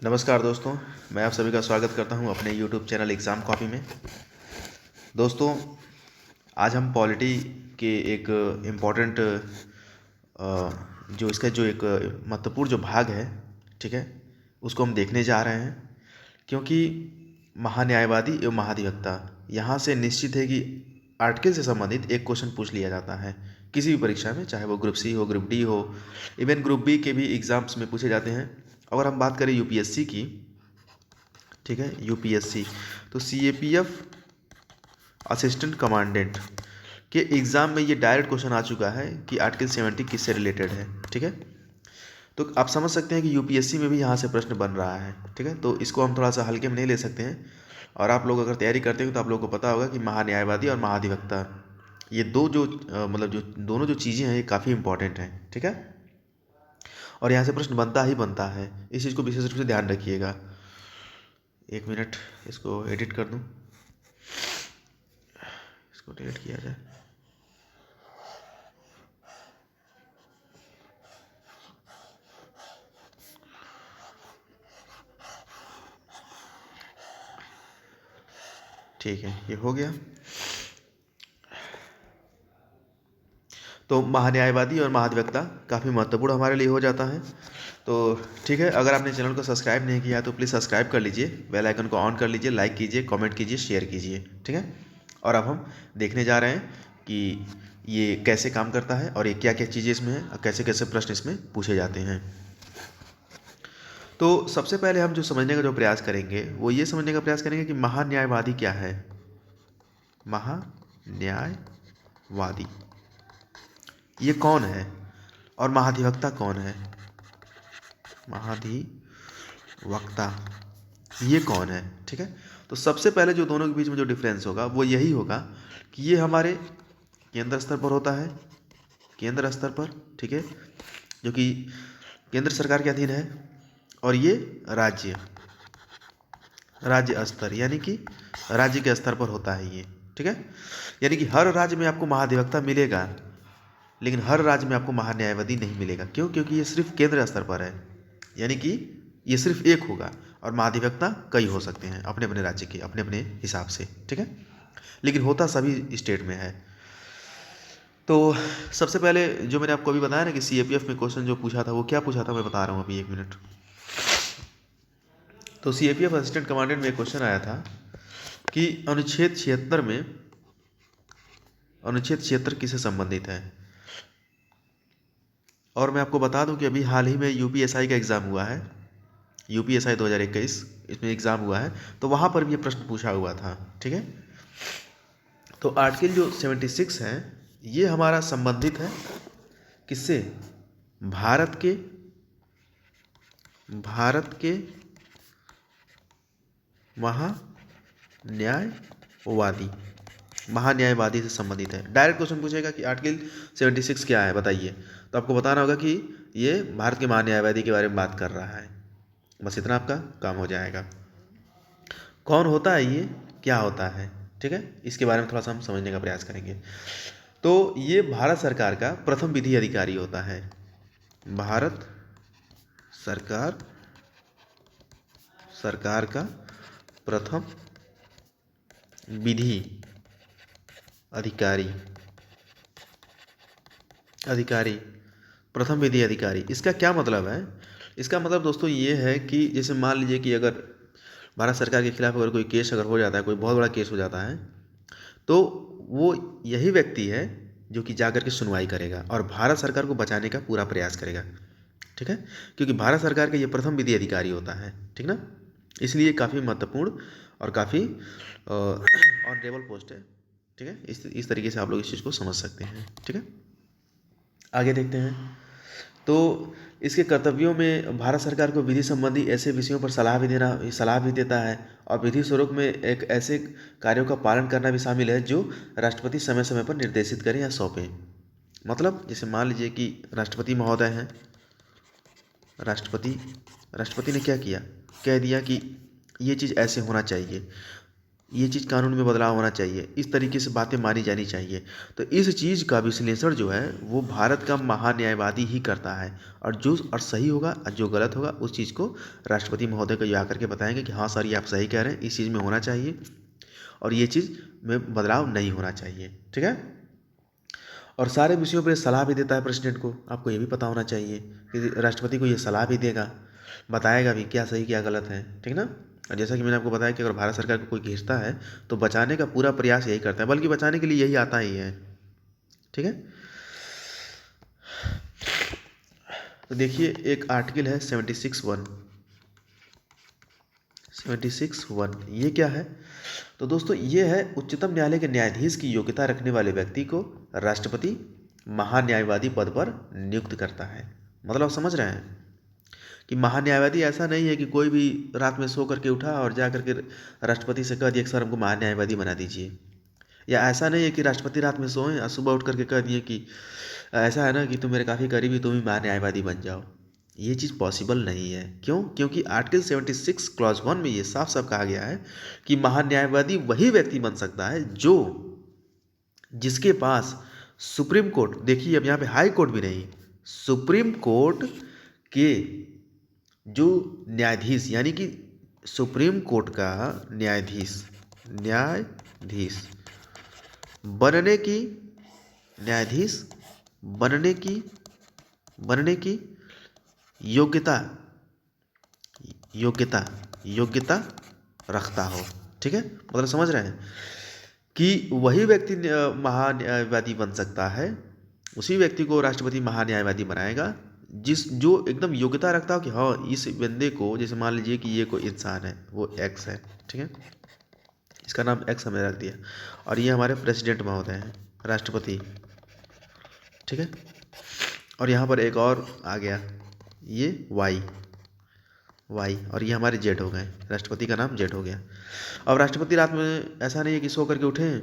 नमस्कार दोस्तों, मैं आप सभी का स्वागत करता हूं अपने YouTube चैनल एग्ज़ाम कॉपी में। दोस्तों, आज हम पॉलिटी के एक इम्पॉर्टेंट जो इसका जो एक महत्वपूर्ण जो भाग है, ठीक है, उसको हम देखने जा रहे हैं। क्योंकि महान्यायवादी एवं महाधिवक्ता यहाँ से निश्चित है कि आर्टिकल से संबंधित एक क्वेश्चन पूछ लिया जाता है किसी भी परीक्षा में, चाहे वो ग्रुप सी हो, ग्रुप डी हो, इवन ग्रुप बी के भी एग्ज़ाम्स में पूछे जाते हैं। अगर हम बात करें यूपीएससी की, ठीक है, यूपीएससी तो सीएपीएफ असिस्टेंट कमांडेंट के एग्ज़ाम में ये डायरेक्ट क्वेश्चन आ चुका है कि आर्टिकल 70 किससे रिलेटेड है, ठीक है। तो आप समझ सकते हैं कि यूपीएससी में भी यहाँ से प्रश्न बन रहा है, ठीक है। तो इसको हम थोड़ा सा हल्के में नहीं ले सकते हैं। और आप लोग अगर तैयारी करते हो तो आप लोगों को पता होगा कि महान्यायवादी और महाधिवक्ता, ये दो जो मतलब जो दोनों जो चीज़ें हैं ये काफ़ी इंपॉर्टेंट हैं, ठीक है। और यहाँ से प्रश्न बनता ही बनता है, इस चीज़ को विशेष रूप से ध्यान रखिएगा। एक मिनट, इसको एडिट कर दूँ, इसको डिलीट किया जाए। ठीक है, ये हो गया। तो महान्यायवादी और महाधिवक्ता काफ़ी महत्वपूर्ण हमारे लिए हो जाता है। तो ठीक है, अगर आपने चैनल को सब्सक्राइब नहीं किया तो प्लीज़ सब्सक्राइब कर लीजिए, बेल आइकन को ऑन कर लीजिए, लाइक कीजिए, कमेंट कीजिए, शेयर कीजिए, ठीक है। और अब हम देखने जा रहे हैं कि ये कैसे काम करता है और ये क्या क्या चीज़ें इसमें हैं और कैसे कैसे प्रश्न इसमें पूछे जाते हैं। तो सबसे पहले हम जो समझने का जो प्रयास करेंगे वो ये समझने का प्रयास करेंगे कि महान्यायवादी क्या है। महान्यायवादी ये कौन है और महाधिवक्ता कौन है। महाधिवक्ता ये कौन है, ठीक है। तो सबसे पहले जो दोनों के बीच में जो डिफरेंस होगा वो यही होगा कि ये हमारे केंद्र स्तर पर होता है, केंद्र स्तर पर, ठीक है, जो कि केंद्र सरकार के अधीन है। और ये राज्य स्तर यानी कि राज्य के स्तर पर होता है ये, ठीक है। यानी कि हर राज्य में आपको महाधिवक्ता मिलेगा, लेकिन हर राज्य में आपको महान्यायवादी नहीं मिलेगा। क्यों? क्योंकि ये सिर्फ केंद्र स्तर पर है, यानी कि ये सिर्फ एक होगा और महाधिवक्ता कई हो सकते हैं अपने अपने राज्य के अपने अपने हिसाब से, ठीक है, लेकिन होता सभी स्टेट में है। तो सबसे पहले जो मैंने आपको अभी बताया ना कि सीएपीएफ में क्वेश्चन जो पूछा था वो क्या पूछा था, मैं बता रहा हूँ अभी, एक मिनट। तो सीएपीएफ असिस्टेंट कमांडेंट में एक क्वेश्चन आया था कि अनुच्छेद 76 किससे संबंधित है। और मैं आपको बता दूं कि अभी हाल ही में यूपीएसआई का एग्ज़ाम हुआ है, यूपीएसआई 2021, इसमें एग्ज़ाम हुआ है, तो वहाँ पर भी ये प्रश्न पूछा हुआ था, ठीक है। तो आर्टिकल जो 76 है ये हमारा संबंधित है किससे, भारत के महान्यायवादी से संबंधित है। डायरेक्ट क्वेश्चन पूछेगा कि आर्टिकल 76 क्या है बताइए, तो आपको बताना होगा कि ये भारत के महान्यायवादी के बारे में बात कर रहा है। बस इतना आपका काम हो जाएगा। कौन होता है ये, क्या होता है, ठीक है, इसके बारे में थोड़ा सा हम समझने का प्रयास करेंगे। तो ये भारत सरकार का प्रथम विधि अधिकारी होता है। भारत सरकार का प्रथम विधि अधिकारी प्रथम विधि अधिकारी। इसका क्या मतलब है? इसका मतलब दोस्तों ये है कि जैसे मान लीजिए कि अगर भारत सरकार के खिलाफ अगर कोई केस अगर हो जाता है, कोई बहुत बड़ा केस हो जाता है, तो वो यही व्यक्ति है जो कि जाकर के सुनवाई करेगा और भारत सरकार को बचाने का पूरा प्रयास करेगा, ठीक है, क्योंकि भारत सरकार का ये प्रथम विधि अधिकारी होता है, ठीक ना। इसलिए काफ़ी महत्वपूर्ण और काफ़ी ऑनरेबल पोस्ट है, ठीक है। इस तरीके से आप लोग इस चीज़ को समझ सकते हैं, ठीक है। आगे देखते हैं। तो इसके कर्तव्यों में भारत सरकार को विधि संबंधी ऐसे विषयों पर सलाह भी देता है और विधि स्वरूप में एक ऐसे कार्यों का पालन करना भी शामिल है जो राष्ट्रपति समय समय पर निर्देशित करें या सौंपें। मतलब जैसे मान लीजिए कि राष्ट्रपति महोदय हैं, राष्ट्रपति ने क्या किया, कह दिया कि ये चीज़ ऐसे होना चाहिए, ये चीज़ कानून में बदलाव होना चाहिए, इस तरीके से बातें मानी जानी चाहिए। तो इस चीज़ का विश्लेषण जो है वो भारत का महान्यायवादी ही करता है, और जो और सही होगा और जो गलत होगा उस चीज़ को राष्ट्रपति महोदय को जा करके बताएंगे कि हाँ सर ये आप सही कह रहे हैं, इस चीज़ में होना चाहिए और ये चीज़ में बदलाव नहीं होना चाहिए। ठीक है। और सारे विषयों पर सलाह भी देता है प्रेसिडेंट को, आपको ये भी पता होना चाहिए कि राष्ट्रपति को ये सलाह भी देगा, बताएगा भी क्या सही क्या गलत है। ठीक ना। और जैसा कि मैंने आपको बताया कि अगर भारत सरकार को कोई घिसता है तो बचाने का पूरा प्रयास यही करता है, बल्कि बचाने के लिए यही आता ही है। ठीक है। तो देखिए एक आर्टिकल है 76(1) ये क्या है? तो दोस्तों ये है उच्चतम न्यायालय के न्यायाधीश की योग्यता रखने वाले व्यक्ति को राष्ट्रपति महान्यायवादी पद पर नियुक्त करता है। मतलब आप समझ रहे हैं कि महान्यायवादी ऐसा नहीं है कि कोई भी रात में सो करके उठा और जा करके राष्ट्रपति से कह दिया कि सर हमको महान्यायवादी बना दीजिए, या ऐसा नहीं है कि राष्ट्रपति रात में सोएं और सुबह उठ करके कह दिए कि ऐसा है ना कि तुम मेरे काफ़ी करीबी, तुम ही महान्यायवादी बन जाओ। ये चीज़ पॉसिबल नहीं है। क्यों? क्योंकि आर्टिकल 76 क्लॉज 1 में ये साफ साफ कहा गया है कि महान्यायवादी वही व्यक्ति बन सकता है जो जिसके पास सुप्रीम कोर्ट, देखिए अब यहाँ पे हाई कोर्ट भी नहीं, सुप्रीम कोर्ट के जो न्यायाधीश, यानी कि सुप्रीम कोर्ट का न्यायाधीश बनने की न्यायाधीश बनने की योग्यता रखता हो। ठीक है। मतलब समझ रहे हैं कि वही व्यक्ति महान्यायवादी बन सकता है, उसी व्यक्ति को राष्ट्रपति महान्यायवादी बनाएगा जो एकदम योग्यता रखता हो कि हाँ इस बंदे को, जैसे मान लीजिए कि ये कोई इंसान है, वो एक्स है। ठीक है। इसका नाम एक्स हमें रख दिया और ये हमारे प्रेसिडेंट महोदय हैं, राष्ट्रपति। ठीक है। और यहाँ पर एक और आ गया, ये वाई और ये हमारे जेड हो गए, राष्ट्रपति का नाम जेड हो गया। अब राष्ट्रपति रात में ऐसा नहीं है कि सो करके उठें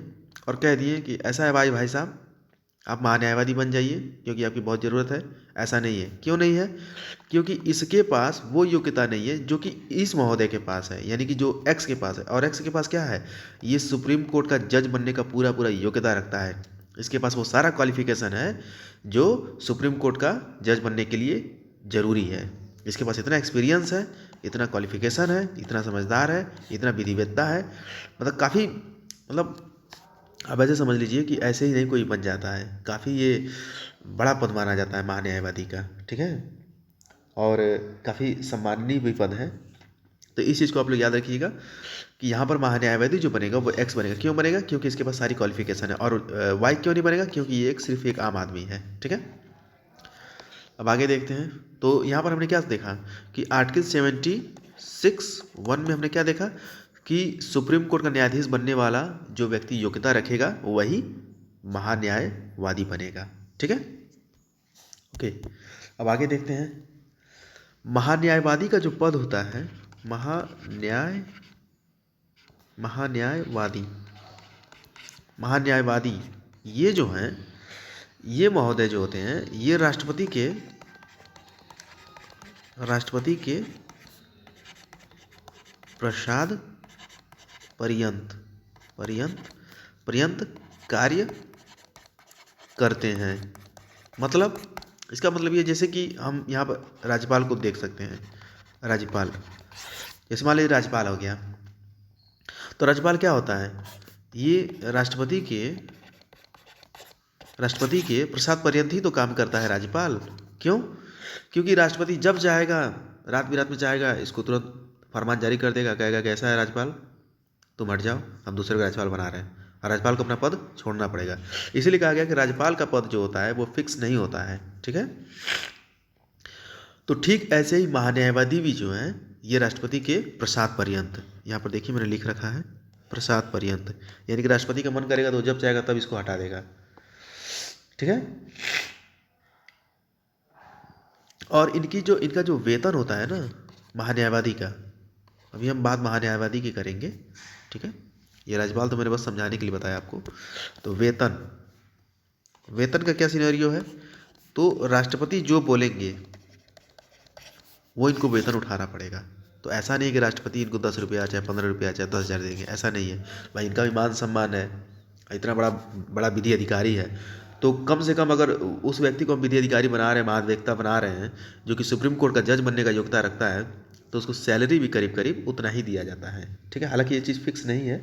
और कह दिए कि ऐसा है भाई साहब आप महान्यायवादी बन जाइए क्योंकि आपकी बहुत ज़रूरत है। ऐसा नहीं है। क्यों नहीं है? क्योंकि इसके पास वो योग्यता नहीं है जो कि इस महोदय के पास है, यानी कि जो एक्स के पास है। और एक्स के पास क्या है? ये सुप्रीम कोर्ट का जज बनने का पूरा योग्यता रखता है। इसके पास वो सारा क्वालिफिकेशन है जो सुप्रीम कोर्ट का जज बनने के लिए ज़रूरी है। इसके पास इतना एक्सपीरियंस है, इतना क्वालिफिकेशन है, इतना समझदार है, इतना विधिवेत्ता है। मतलब काफ़ी, मतलब अब ऐसे समझ लीजिए कि ऐसे ही नहीं कोई बन जाता है, काफ़ी ये बड़ा पद माना जाता है महान्यायवादी का। ठीक है। और काफ़ी सम्माननीय भी पद है। तो इस चीज़ को आप लोग याद रखिएगा कि यहाँ पर महान्यायवादी जो बनेगा वो एक्स बनेगा। क्यों बनेगा? क्योंकि इसके पास सारी क्वालिफिकेशन है। और वाई क्यों नहीं बनेगा? क्योंकि ये सिर्फ एक आम आदमी है। ठीक है। अब आगे देखते हैं। तो यहाँ पर हमने क्या देखा कि आर्टिकल 76(1) में हमने क्या देखा कि सुप्रीम कोर्ट का न्यायाधीश बनने वाला जो व्यक्ति योग्यता रखेगा वही महान्यायवादी बनेगा। ठीक है। ओके। अब आगे देखते हैं। महान्यायवादी का जो पद होता है, महान्यायवादी ये जो हैं, ये महोदय जो होते हैं, ये राष्ट्रपति के प्रसाद पर्यंत कार्य करते हैं। मतलब इसका मतलब ये, जैसे कि हम यहाँ पर राज्यपाल को देख सकते हैं। राज्यपाल, जैसे मान लीजिए राज्यपाल हो गया, तो राज्यपाल क्या होता है? ये राष्ट्रपति के प्रसाद पर्यंत ही तो काम करता है राज्यपाल। क्यों? क्योंकि राष्ट्रपति जब चाहेगा, रात बिरात में चाहेगा, इसको तुरंत फरमान जारी कर देगा, कहेगा कि ऐसा है राज्यपाल, तुम हट जाओ, हम दूसरे को राज्यपाल बना रहे हैं, और राज्यपाल को अपना पद छोड़ना पड़ेगा। इसीलिए कहा गया कि राज्यपाल का पद जो होता है वो फिक्स नहीं होता है। ठीक है। तो ठीक ऐसे ही महान्यायवादी भी जो हैं ये राष्ट्रपति के प्रसाद पर्यंत, यहाँ पर देखिए मैंने लिख रखा है प्रसाद पर्यंत, यानी कि राष्ट्रपति का मन करेगा तो जब चाहेगा तब इसको हटा देगा। ठीक है। और इनका जो वेतन होता है ना महान्यायवादी का, अभी हम बात महान्यायवादी की करेंगे। ठीक है। ये राज्यपाल तो मैंने बस समझाने के लिए बताया आपको। तो वेतन का क्या सिनेरियो है? तो राष्ट्रपति जो बोलेंगे वो इनको वेतन उठाना पड़ेगा। तो ऐसा नहीं है कि राष्ट्रपति इनको 10 रुपया चाहे 15 रुपया चाहे 10,000 देंगे, ऐसा नहीं है भाई। इनका भी मान सम्मान है, इतना बड़ा बड़ा विधि अधिकारी है, तो कम से कम अगर उस व्यक्ति को हम विधि अधिकारी बना रहे हैं, महाधिवक्ता बना रहे हैं, जो कि सुप्रीम कोर्ट का जज बनने का योग्यता रखता है, तो उसको सैलरी भी करीब करीब उतना ही दिया जाता है। ठीक है, हालांकि ये चीज़ फिक्स नहीं है,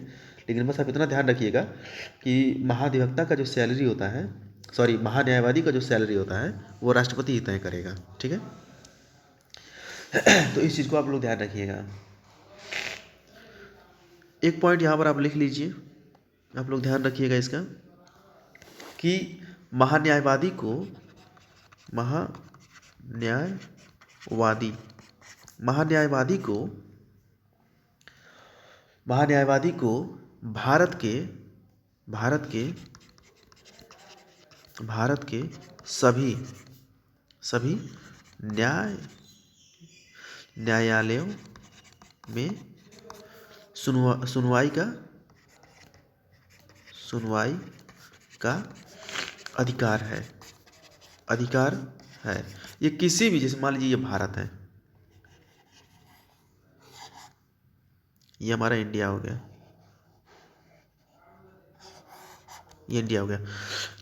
लेकिन बस आप इतना ध्यान रखिएगा कि महाधिवक्ता का जो सैलरी होता है, सॉरी महान्यायवादी का जो सैलरी होता है वो राष्ट्रपति ही तय करेगा। ठीक है, तो इस चीज़ को आप लोग ध्यान रखिएगा। एक पॉइंट यहाँ पर आप लिख लीजिए, आप लोग ध्यान रखिएगा इसका, कि महान्यायवादी को महान्यायवादी महान्यायवादी को महान्यायवादी को भारत के सभी न्यायालयों में सुनवाई का अधिकार है। ये किसी भी, जैसे मान लीजिए ये भारत है, ये हमारा इंडिया हो गया, ये इंडिया हो गया,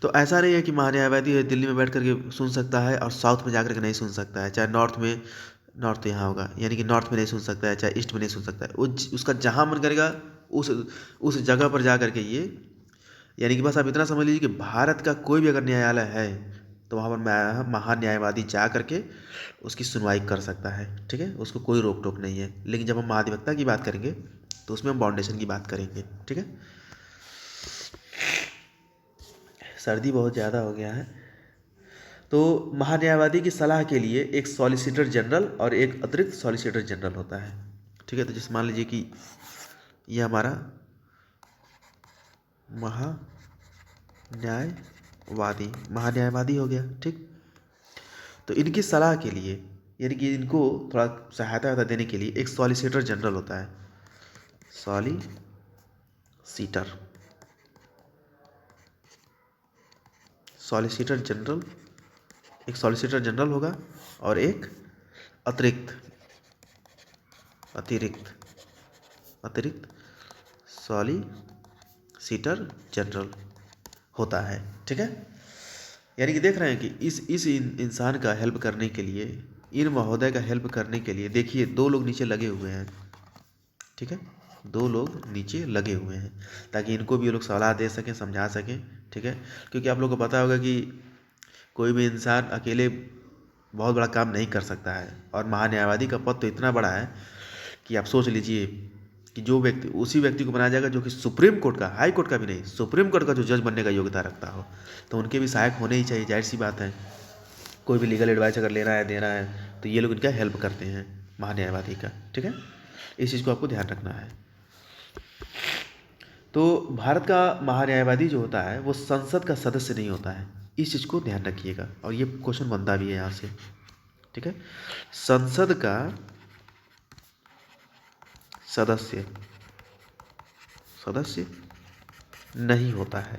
तो ऐसा नहीं है कि महान्यायवादी दिल्ली में बैठ करके सुन सकता है और साउथ में जाकर के नहीं सुन सकता है, चाहे नॉर्थ तो यहाँ होगा, यानी कि नॉर्थ में नहीं सुन सकता है, चाहे ईस्ट में नहीं सुन सकता है, उसका जहाँ मन करेगा उस जगह पर जा करके ये, यानी कि बस आप इतना समझ लीजिए कि भारत का कोई भी अगर न्यायालय है तो वहाँ पर महान्यायवादी जा करके उसकी सुनवाई कर सकता है। ठीक है, उसको कोई रोक टोक नहीं है। लेकिन जब हम महाधिवक्ता की बात करेंगे तो उसमें हम बाउंडेशन की बात करेंगे। ठीक है, सर्दी बहुत ज़्यादा हो गया है। तो महान्यायवादी की सलाह के लिए एक सॉलिसिटर जनरल और एक अतिरिक्त सॉलिसिटर जनरल होता है। ठीक है, तो जैसे मान लीजिए कि ये हमारा महान्यायवादी हो गया। ठीक, तो इनकी सलाह के लिए, यानी कि इनको थोड़ा सहायता देने के लिए एक सॉलिसिटर जनरल होता है, सॉलिसिटर जनरल, एक सॉलिसिटर जनरल होगा और एक अतिरिक्त सॉलिसिटर जनरल होता है। ठीक है, यानी कि देख रहे हैं कि इस इंसान का हेल्प करने के लिए, इन महोदय का हेल्प करने के लिए, देखिए 2 लोग नीचे लगे हुए हैं। ठीक है, 2 लोग नीचे लगे हुए हैं ताकि इनको भी ये लोग सलाह दे सकें, समझा सकें। ठीक है, क्योंकि आप लोग को पता होगा कि कोई भी इंसान अकेले बहुत बड़ा काम नहीं कर सकता है, और महान्यायवादी का पद तो इतना बड़ा है कि आप सोच लीजिए कि जो व्यक्ति, उसी व्यक्ति को बनाया जाएगा जो कि सुप्रीम कोर्ट का, हाई कोर्ट का भी नहीं, सुप्रीम कोर्ट का जो जज बनने का योग्यता रखता हो, तो उनके भी सहायक होने ही चाहिए, जाहिर सी बात है। कोई भी लीगल एडवाइस अगर लेना है, देना है, तो ये लोग इनका हेल्प करते हैं, महान्यायवादी का। ठीक है, इस चीज़ को आपको ध्यान रखना है। तो भारत का महान्यायवादी जो होता है वो संसद का सदस्य नहीं होता है, इस चीज़ को ध्यान रखिएगा, और ये क्वेश्चन बनता भी है यहाँ से। ठीक है, संसद का सदस्य नहीं होता है,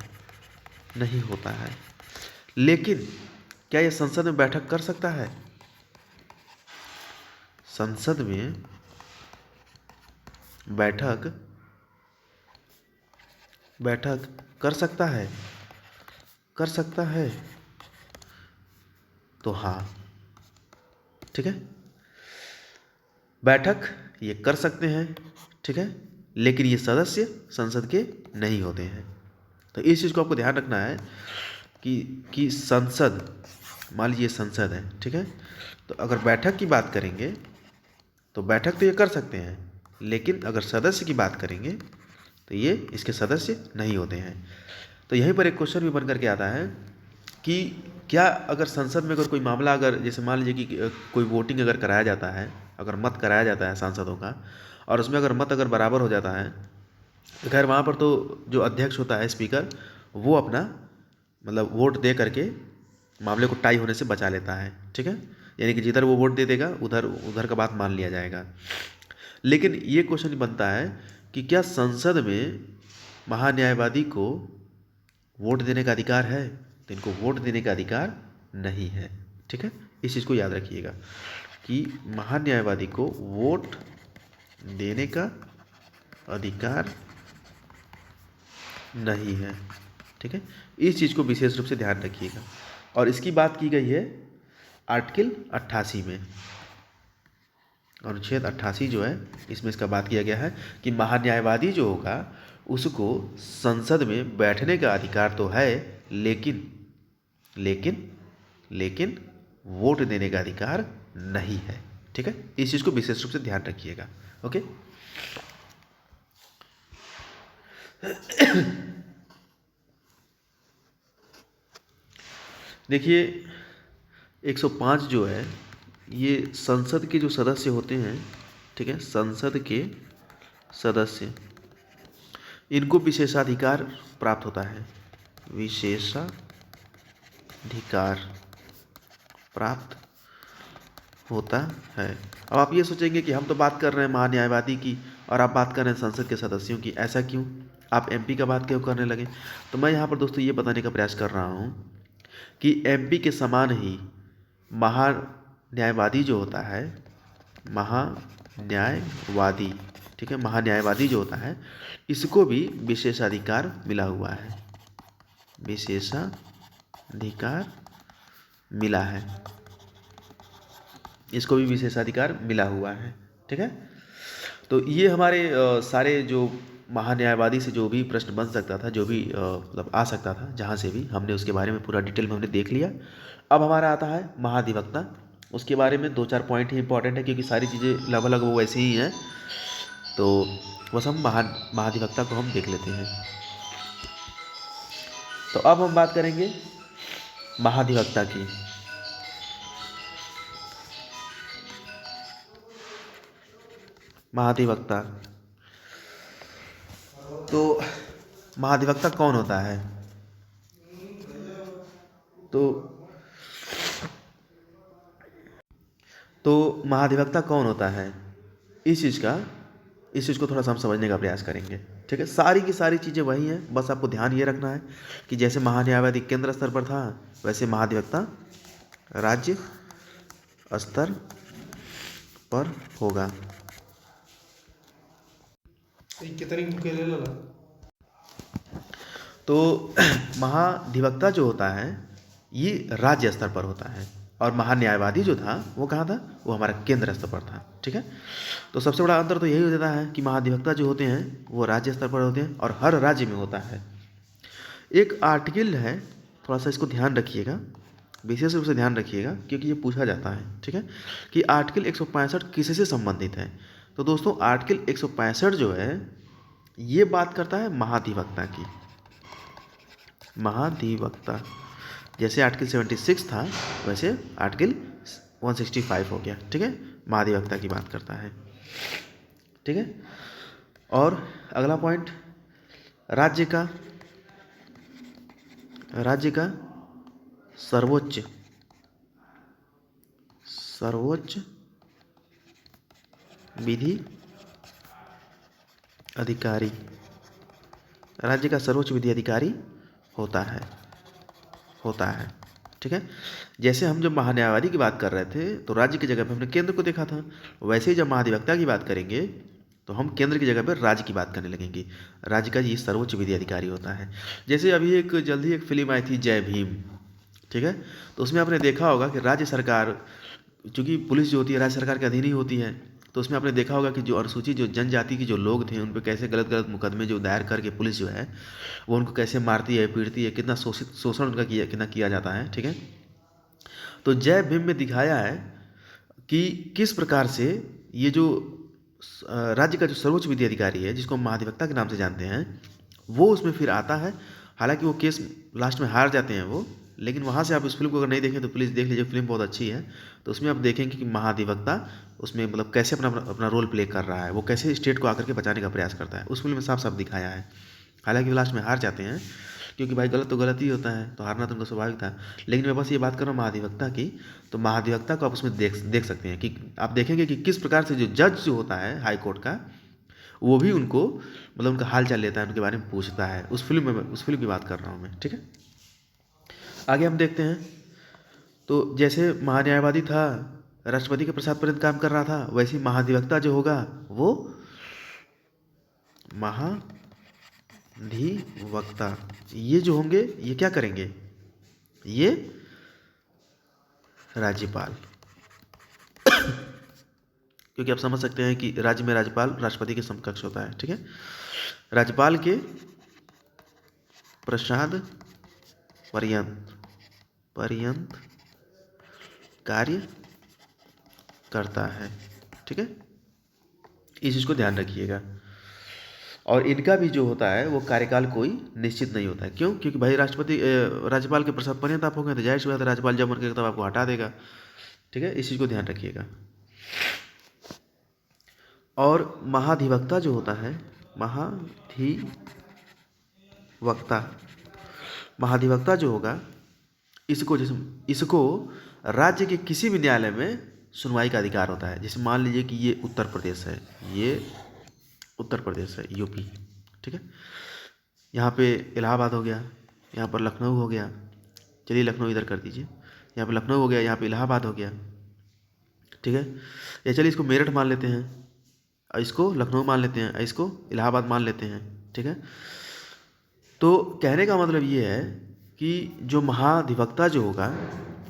लेकिन क्या ये संसद में बैठक कर सकता है? संसद में बैठक कर सकता है, तो हाँ। ठीक है, बैठक ये कर सकते हैं। ठीक है, लेकिन ये सदस्य संसद के नहीं होते हैं। तो इस चीज़ को आपको ध्यान रखना है कि संसद, मान लीजिए संसद है, ठीक है, तो अगर बैठक की बात करेंगे तो बैठक तो ये कर सकते हैं, लेकिन अगर सदस्य की बात करेंगे तो ये इसके सदस्य नहीं होते हैं। तो यहीं पर एक क्वेश्चन भी बन करके आता है कि क्या अगर संसद में अगर कोई मामला, अगर जैसे मान लीजिए कि कोई वोटिंग अगर कराया जाता है, अगर मत कराया जाता है सांसदों का, और उसमें अगर मत अगर बराबर हो जाता है, तो खैर वहाँ पर तो जो अध्यक्ष होता है, स्पीकर, वो अपना मतलब वोट दे करके मामले को टाई होने से बचा लेता है। ठीक है, यानी कि जिधर वो वोट दे देगा उधर का बात मान लिया जाएगा। लेकिन ये क्वेश्चन बनता है कि क्या संसद में महान्यायवादी को वोट देने का अधिकार है? तो इनको वोट देने का अधिकार नहीं है। ठीक है, इस चीज़ को याद रखिएगा कि महान्यायवादी को वोट देने का अधिकार नहीं है। ठीक है, इस चीज़ को विशेष रूप से ध्यान रखिएगा। और इसकी बात की गई है आर्टिकल 88 में, अनुच्छेद 88 जो है इसमें इसका बात किया गया है कि महान्यायवादी जो होगा उसको संसद में बैठने का अधिकार तो है, लेकिन लेकिन लेकिन वोट देने का अधिकार नहीं है। ठीक है, इस चीज़ को विशेष रूप से ध्यान रखिएगा। ओके, देखिए 105 जो है ये संसद के जो सदस्य होते हैं, ठीक है, संसद के सदस्य, इनको विशेषाधिकार प्राप्त होता है, विशेषाधिकार प्राप्त होता है। अब आप ये सोचेंगे कि हम तो बात कर रहे हैं महान्यायवादी की और आप बात कर रहे हैं संसद के सदस्यों की, ऐसा क्यों, आप एमपी का बात क्यों करने लगे? तो मैं यहाँ पर दोस्तों ये बताने का प्रयास कर रहा हूँ कि एमपी के समान ही महान्यायवादी जो होता है, महान्यायवादी, ठीक है, महान्यायवादी जो होता है इसको भी विशेषाधिकार मिला हुआ है, विशेषाधिकार मिला है, इसको भी विशेषाधिकार मिला हुआ है। ठीक है, तो ये हमारे सारे जो महान्यायवादी से जो भी प्रश्न बन सकता था, जो भी मतलब आ सकता था जहाँ से भी, हमने उसके बारे में पूरा डिटेल में हमने देख लिया। अब हमारा आता है महाधिवक्ता, उसके बारे में 2-4 पॉइंट ही इंपॉर्टेंट है क्योंकि सारी चीज़ें लगभग लगभग वो वैसे ही हैं, तो बस हम महाधिवक्ता को हम देख लेते हैं। तो अब हम बात करेंगे महाधिवक्ता की। महाधिवक्ता, तो महाधिवक्ता कौन होता है? तो महाधिवक्ता कौन होता है, इस चीज़ को थोड़ा सा हम समझने का प्रयास करेंगे। ठीक है, सारी की सारी चीज़ें वही हैं, बस आपको ध्यान ये रखना है कि जैसे महान्यायवादी केंद्र स्तर पर था वैसे महाधिवक्ता राज्य स्तर पर होगा। तो महाधिवक्ता जो होता है ये राज्य स्तर पर होता है और महान्यायवादी जो था वो कहाँ था, वो हमारा केंद्र स्तर पर था। ठीक है, तो सबसे बड़ा अंतर तो यही हो जाता है कि महाधिवक्ता जो होते हैं वो राज्य स्तर पर होते हैं और हर राज्य में होता है। एक आर्टिकल है, थोड़ा सा इसको ध्यान रखिएगा, विशेष रूप से ध्यान रखिएगा क्योंकि ये पूछा जाता है। ठीक है, कि आर्टिकल 165 किससे संबंधित है? तो दोस्तों आर्टिकल 165 जो है ये बात करता है महाधिवक्ता की। महाधिवक्ता, जैसे आर्टिकल 76 था वैसे आर्टिकल 165 हो गया। ठीक है, महाधिवक्ता की बात करता है। ठीक है, और अगला पॉइंट राज्य का सर्वोच्च विधि अधिकारी, राज्य का सर्वोच्च विधि अधिकारी होता है। ठीक है, जैसे हम जब महान्यायवादी की बात कर रहे थे तो राज्य की जगह पे हमने केंद्र को देखा था, वैसे ही जब महाधिवक्ता की बात करेंगे तो हम केंद्र की जगह पर राज्य की बात करने लगेंगे। राज्य का ये सर्वोच्च विधि अधिकारी होता है। जैसे अभी एक जल्दी एक फिल्म आई थी जय भीम, ठीक है, तो उसमें आपने देखा होगा कि राज्य सरकार, चूँकि पुलिस जो होती है राज्य सरकार के अधीन ही होती है, तो उसमें आपने देखा होगा कि जो अनुसूचित जो जनजाति के जो लोग थे उन पर कैसे गलत गलत मुकदमे जो दायर करके पुलिस जो है वो उनको कैसे मारती है, पीटती है, कितना शोषण उनका कितना किया जाता है। ठीक है, तो जय भीम में दिखाया है कि किस प्रकार से ये जो राज्य का जो सर्वोच्च विधि अधिकारी है जिसको हम महाधिवक्ता के नाम से जानते हैं वो उसमें फिर आता है। हालांकि वो केस लास्ट में हार जाते हैं वो, लेकिन वहाँ से आप इस फिल्म को अगर नहीं देखें तो प्लीज़ देख लीजिए, फिल्म बहुत अच्छी है। तो उसमें आप देखेंगे कि महाधिवक्ता उसमें मतलब कैसे अपना रोल प्ले कर रहा है, वो कैसे स्टेट को आकर के बचाने का प्रयास करता है, उस फिल्म में साफ साफ दिखाया है। हालांकि लास्ट में हार जाते हैं क्योंकि भाई गलत तो गलत ही होता है, तो हारना तो उनको स्वाभाविक था। लेकिन मैं बस ये बात कर रहा हूँ महाधिवक्ता की, तो महाधिवक्ता को आप उसमें देख सकते हैं कि आप देखेंगे कि किस प्रकार से जो जज जो होता है हाई कोर्ट का वो भी उनको मतलब उनका हाल चाल लेता है, उनके बारे में पूछता है। उस फिल्म की बात कर रहा हूँ मैं। ठीक है, आगे हम देखते हैं। तो जैसे महान्यायवादी था राष्ट्रपति के प्रसाद पर्यंत काम कर रहा था, वैसे ही महाधिवक्ता जो होगा वो महाधिवक्ता, ये जो होंगे ये क्या करेंगे, ये राज्यपाल, क्योंकि आप समझ सकते हैं कि राज्य में राज्यपाल राष्ट्रपति के समकक्ष होता है, ठीक है। राज्यपाल के प्रसाद पर्यंत कार्य करता है, ठीक है। इस चीज़ को ध्यान रखिएगा। और इनका भी जो होता है वो कार्यकाल कोई निश्चित नहीं होता है। क्यों? क्योंकि भाई राज्यपाल के प्रसाद पर्यंत आप हो गए तो जाहिर सी बात है राज्यपाल जब मन करेगा तब आपको हटा देगा, ठीक है। इस चीज़ को ध्यान रखिएगा। और महाधिवक्ता जो होता है, महाधिवक्ता जो होगा, इसको राज्य के किसी भी न्यायालय में सुनवाई का अधिकार होता है। जैसे मान लीजिए कि ये उत्तर प्रदेश है, यूपी, ठीक है। यहाँ पे इलाहाबाद हो गया, यहाँ पर लखनऊ हो गया, चलिए लखनऊ इधर कर दीजिए, यहाँ पे लखनऊ हो गया, यहाँ पे इलाहाबाद हो गया, ठीक है। या चलिए इसको मेरठ मान लेते हैं, इसको लखनऊ मान लेते हैं, इसको इलाहाबाद मान लेते हैं, ठीक है। तो कहने का मतलब ये है कि जो महाधिवक्ता जो होगा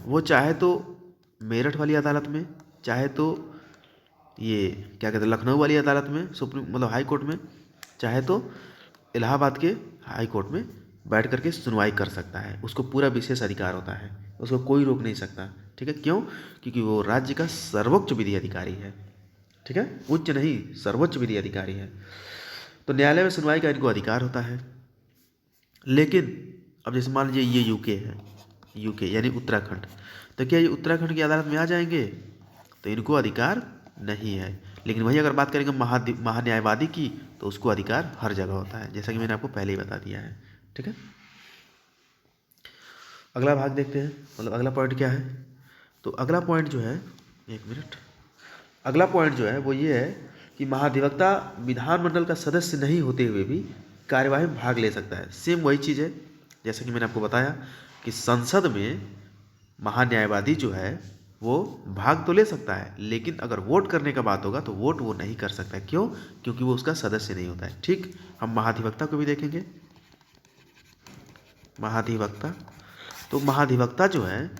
वो चाहे तो मेरठ वाली अदालत में, चाहे तो ये क्या कहते हैं लखनऊ वाली अदालत में, मतलब हाई कोर्ट में, चाहे तो इलाहाबाद के हाई कोर्ट में बैठ करके सुनवाई कर सकता है। उसको पूरा विशेष अधिकार होता है, उसको कोई रोक नहीं सकता, ठीक है। क्यों? क्योंकि वो राज्य का सर्वोच्च विधि अधिकारी है, ठीक है। उच्च नहीं, सर्वोच्च विधि अधिकारी है। तो न्यायालय में सुनवाई का इनको अधिकार होता है। लेकिन अब जैसे मान लीजिए ये यूके यानी उत्तराखंड, तो क्या ये उत्तराखंड की अदालत में आ जाएंगे? तो इनको अधिकार नहीं है। लेकिन वही अगर बात करेंगे महान्यायवादी की, तो उसको अधिकार हर जगह होता है, जैसा कि मैंने आपको पहले ही बता दिया है, ठीक है। अगला भाग देखते हैं, मतलब अगला पॉइंट क्या है। तो अगला पॉइंट जो है, एक मिनट, अगला पॉइंट जो है वो ये है कि महाधिवक्ता विधानमंडल का सदस्य नहीं होते हुए भी कार्यवाही में भाग ले सकता है। सेम वही चीज़ है जैसा कि मैंने आपको बताया कि संसद में महान्यायवादी जो है वो भाग तो ले सकता है, लेकिन अगर वोट करने का बात होगा तो वोट वो नहीं कर सकता है। क्यों? क्योंकि वो उसका सदस्य नहीं होता है, ठीक। हम महाधिवक्ता को भी देखेंगे। महाधिवक्ता, तो महाधिवक्ता जो है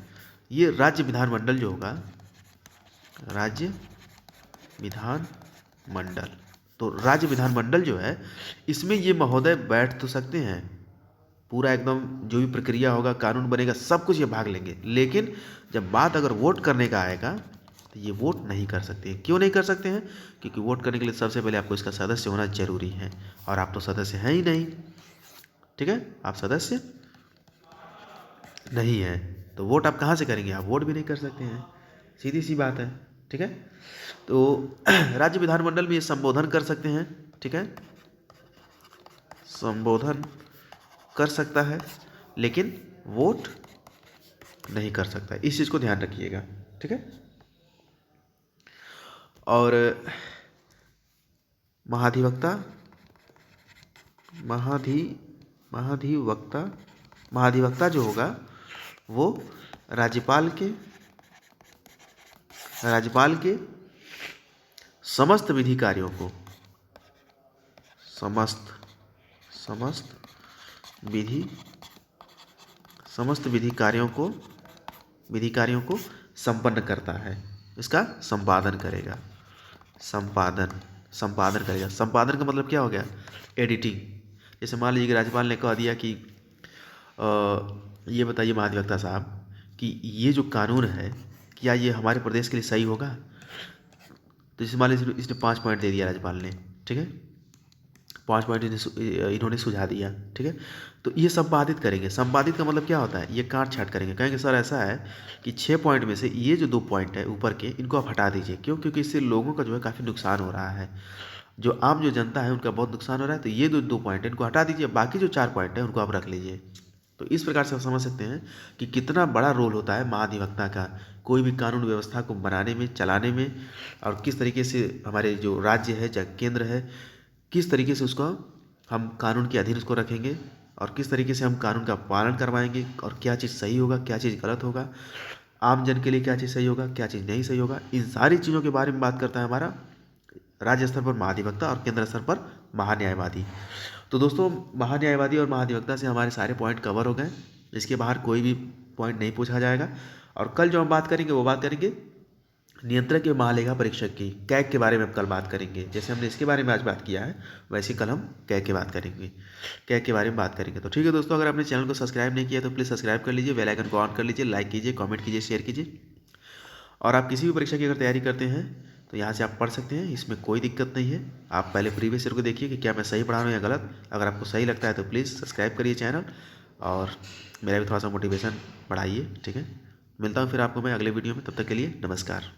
ये राज्य विधानमंडल जो होगा, राज्य विधानमंडल, तो राज्य विधानमंडल जो है इसमें ये महोदय बैठ तो सकते हैं, पूरा एकदम जो भी प्रक्रिया होगा, कानून बनेगा, सब कुछ ये भाग लेंगे। लेकिन जब बात अगर वोट करने का आएगा तो ये वोट नहीं कर सकते। क्यों नहीं कर सकते हैं? क्योंकि वोट करने के लिए सबसे पहले आपको इसका सदस्य होना जरूरी है, और आप तो सदस्य हैं ही नहीं, ठीक है। आप सदस्य नहीं है तो वोट आप कहाँ से करेंगे? आप वोट भी नहीं कर सकते हैं, सीधी सी बात है, ठीक है। तो राज्य विधानमंडल में ये संबोधन कर सकते हैं, ठीक है, संबोधन कर सकता है, लेकिन वोट नहीं कर सकता है। इस चीज़ को ध्यान रखिएगा, ठीक है। और महाधिवक्ता जो होगा वो राज्यपाल के समस्त विधि कार्यों को, समस्त विधि कार्यों को संपन्न करता है, इसका संपादन करेगा। संपादन का मतलब क्या हो गया? एडिटिंग। जैसे मान लीजिए कि राज्यपाल ने कह दिया कि ये बताइए महाधिवक्ता साहब कि ये जो कानून है क्या ये हमारे प्रदेश के लिए सही होगा? तो जैसे मान लीजिए इसने 5 पॉइंट दे दिया राज्यपाल ने, ठीक है, 5 पॉइंट इन्होंने सुझा दिया, ठीक है। तो ये संपादित करेंगे। संपादित का मतलब क्या होता है? ये काट छाट करेंगे, कहेंगे सर ऐसा है कि 6 पॉइंट में से ये जो 2 पॉइंट है ऊपर के, इनको आप हटा दीजिए। क्यों? क्योंकि इससे लोगों का जो है काफ़ी नुकसान हो रहा है, जो आम जो जनता है उनका बहुत नुकसान हो रहा है। तो ये 2 पॉइंट है इनको हटा दीजिए, बाकी जो 4 पॉइंट है उनको आप रख लीजिए। तो इस प्रकार से आप समझ सकते हैं कि कितना बड़ा रोल होता है महाधिवक्ता का कोई भी कानून व्यवस्था को बनाने में, चलाने में, और किस तरीके से हमारे जो राज्य है, केंद्र है, किस तरीके से उसको हम कानून के अधीन उसको रखेंगे, और किस तरीके से हम कानून का पालन करवाएंगे, और क्या चीज़ सही होगा, क्या चीज़ गलत होगा, आम जन के लिए क्या चीज़ सही होगा, क्या चीज़ नहीं सही होगा, इन सारी चीज़ों के बारे में बात करता है हमारा राज्य स्तर पर महाधिवक्ता और केंद्र स्तर पर महान्यायवादी। तो दोस्तों महान्यायवादी और महाधिवक्ता से हमारे सारे पॉइंट कवर हो गए। इसके बाहर कोई भी पॉइंट नहीं पूछा जाएगा। और कल जो हम बात करेंगे वो बात करेंगे नियंत्रक एवं महालेखा परीक्षक की कैग के बारे में हम कल बात करेंगे। जैसे हमने इसके बारे में आज बात किया है वैसे कल हम कैग की बात करेंगे, कैग के बारे में बात करेंगे। तो ठीक है दोस्तों, अगर आपने चैनल को सब्सक्राइब नहीं किया तो प्लीज़ सब्सक्राइब कर लीजिए, बेल आइकन को ऑन कर लीजिए, लाइक कीजिए, कमेंट कीजिए, शेयर कीजिए। और आप किसी भी परीक्षा की अगर तैयारी करते हैं तो यहाँ से आप पढ़ सकते हैं, इसमें कोई दिक्कत नहीं है। आप पहले प्रीवियस ईयर को देखिए कि क्या मैं सही पढ़ा रहा हूँ या गलत। अगर आपको सही लगता है तो प्लीज़ सब्सक्राइब करिए चैनल और मेरा भी थोड़ा सा मोटिवेशन बढ़ाइए। ठीक है, मिलता हूँ फिर आपको मैं अगले वीडियो में, तब तक के लिए नमस्कार।